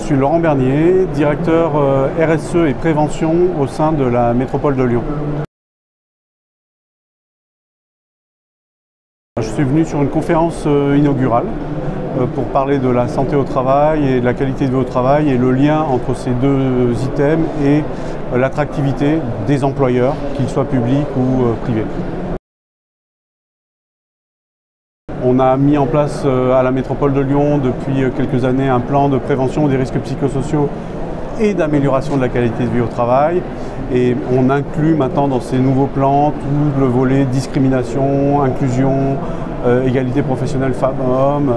suis Laurent Bernier, directeur RSE et prévention au sein de la métropole de Lyon. Je suis venu sur une conférence inaugurale pour parler de la santé au travail et de la qualité de vie au travail et le lien entre ces deux items et l'attractivité des employeurs, qu'ils soient publics ou privés. On a mis en place à la métropole de Lyon depuis quelques années un plan de prévention des risques psychosociaux et d'amélioration de la qualité de vie au travail. Et on inclut maintenant dans ces nouveaux plans tout le volet discrimination, inclusion, égalité professionnelle femmes-hommes,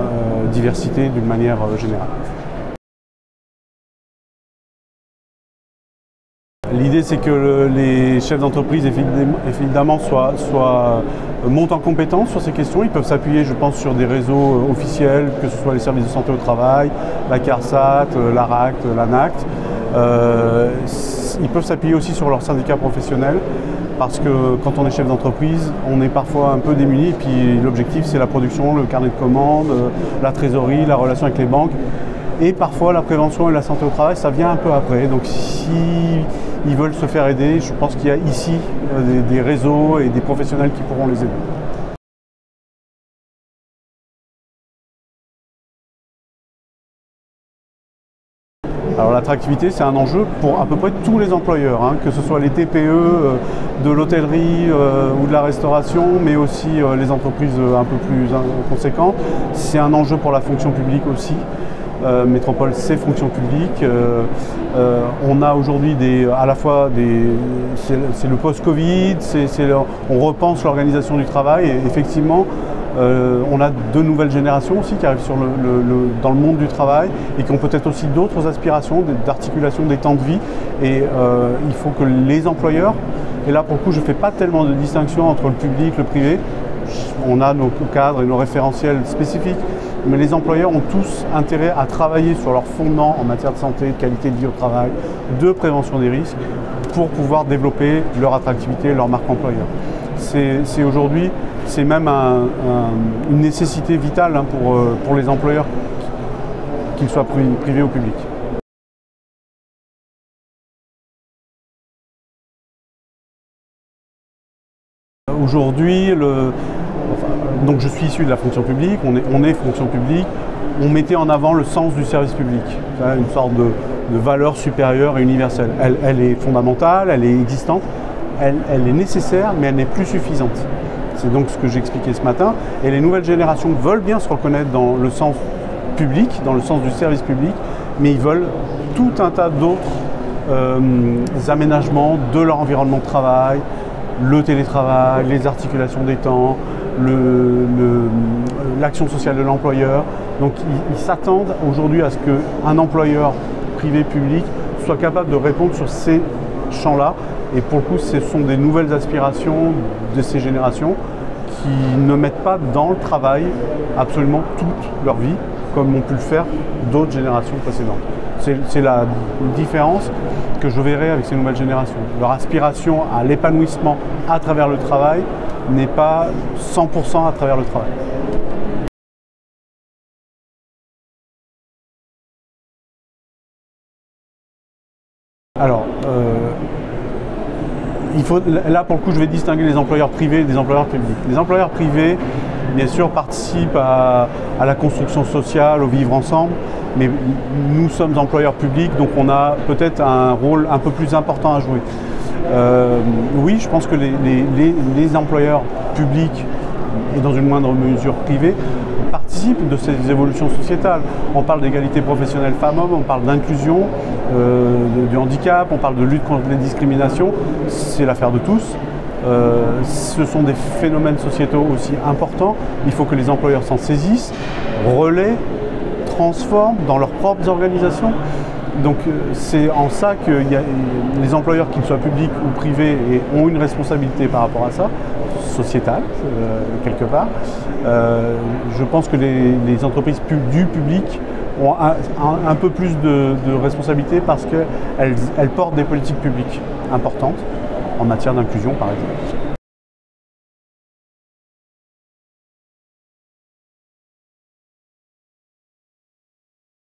diversité d'une manière générale. L'idée, c'est que les chefs d'entreprise, évidemment, montent en compétence sur ces questions. Ils peuvent s'appuyer, je pense, sur des réseaux officiels, que ce soit les services de santé au travail, la CARSAT, l'ARACT, l'ANACT. Ils peuvent s'appuyer aussi sur leurs syndicats professionnels, parce que quand on est chef d'entreprise, on est parfois un peu démuni. Et puis l'objectif, c'est la production, le carnet de commandes, la trésorerie, la relation avec les banques. Et parfois, la prévention et la santé au travail, ça vient un peu après. Donc si ils veulent se faire aider, je pense qu'il y a ici des réseaux et des professionnels qui pourront les aider. Alors l'attractivité, c'est un enjeu pour à peu près tous les employeurs, que ce soit les TPE de l'hôtellerie ou de la restauration, mais aussi les entreprises un peu plus conséquentes. C'est un enjeu pour la fonction publique aussi. Métropole, c'est fonction publique. On a aujourd'hui à la fois c'est le post-Covid, on repense l'organisation du travail et effectivement on a de nouvelles générations aussi qui arrivent dans le monde du travail et qui ont peut-être aussi d'autres aspirations d'articulation des temps de vie et il faut que les employeurs, et là pour le coup je ne fais pas tellement de distinction entre le public, le privé, on a nos cadres et nos référentiels spécifiques, mais les employeurs ont tous intérêt à travailler sur leurs fondements en matière de santé, de qualité de vie au travail, de prévention des risques, pour pouvoir développer leur attractivité, leur marque employeur. C'est aujourd'hui, c'est même une nécessité vitale pour les employeurs, qu'ils soient privés ou publics. Aujourd'hui, donc je suis issu de la fonction publique, on est fonction publique, on mettait en avant le sens du service public, une sorte de valeur supérieure et universelle. Elle est fondamentale, elle est existante, elle est nécessaire, mais elle n'est plus suffisante. C'est donc ce que j'ai expliqué ce matin. Et les nouvelles générations veulent bien se reconnaître dans le sens public, dans le sens du service public, mais ils veulent tout un tas d'autres aménagements de leur environnement de travail, le télétravail, les articulations des temps, l'action sociale de l'employeur. Donc ils s'attendent aujourd'hui à ce qu'un employeur privé-public soit capable de répondre sur ces champs-là. Et pour le coup, ce sont des nouvelles aspirations de ces générations qui ne mettent pas dans le travail absolument toute leur vie, comme ont pu le faire d'autres générations précédentes. C'est la différence que je verrai avec ces nouvelles générations. Leur aspiration à l'épanouissement à travers le travail n'est pas 100% à travers le travail. Alors, là pour le coup je vais distinguer les employeurs privés des employeurs publics. Les employeurs privés, bien sûr, participent à la construction sociale, au vivre ensemble, mais nous sommes employeurs publics, donc on a peut-être un rôle un peu plus important à jouer. Oui, je pense que les employeurs publics et dans une moindre mesure privée participent de ces évolutions sociétales. On parle d'égalité professionnelle femmes-hommes, on parle d'inclusion, du handicap, on parle de lutte contre les discriminations, c'est l'affaire de tous. Ce sont des phénomènes sociétaux aussi importants, il faut que les employeurs s'en saisissent, relaient, transforment dans leurs propres organisations. Donc c'est en ça que les employeurs, qu'ils soient publics ou privés, ont une responsabilité par rapport à ça, sociétale quelque part. Je pense que les entreprises du public ont un peu plus de responsabilité parce qu'elles portent des politiques publiques importantes en matière d'inclusion par exemple.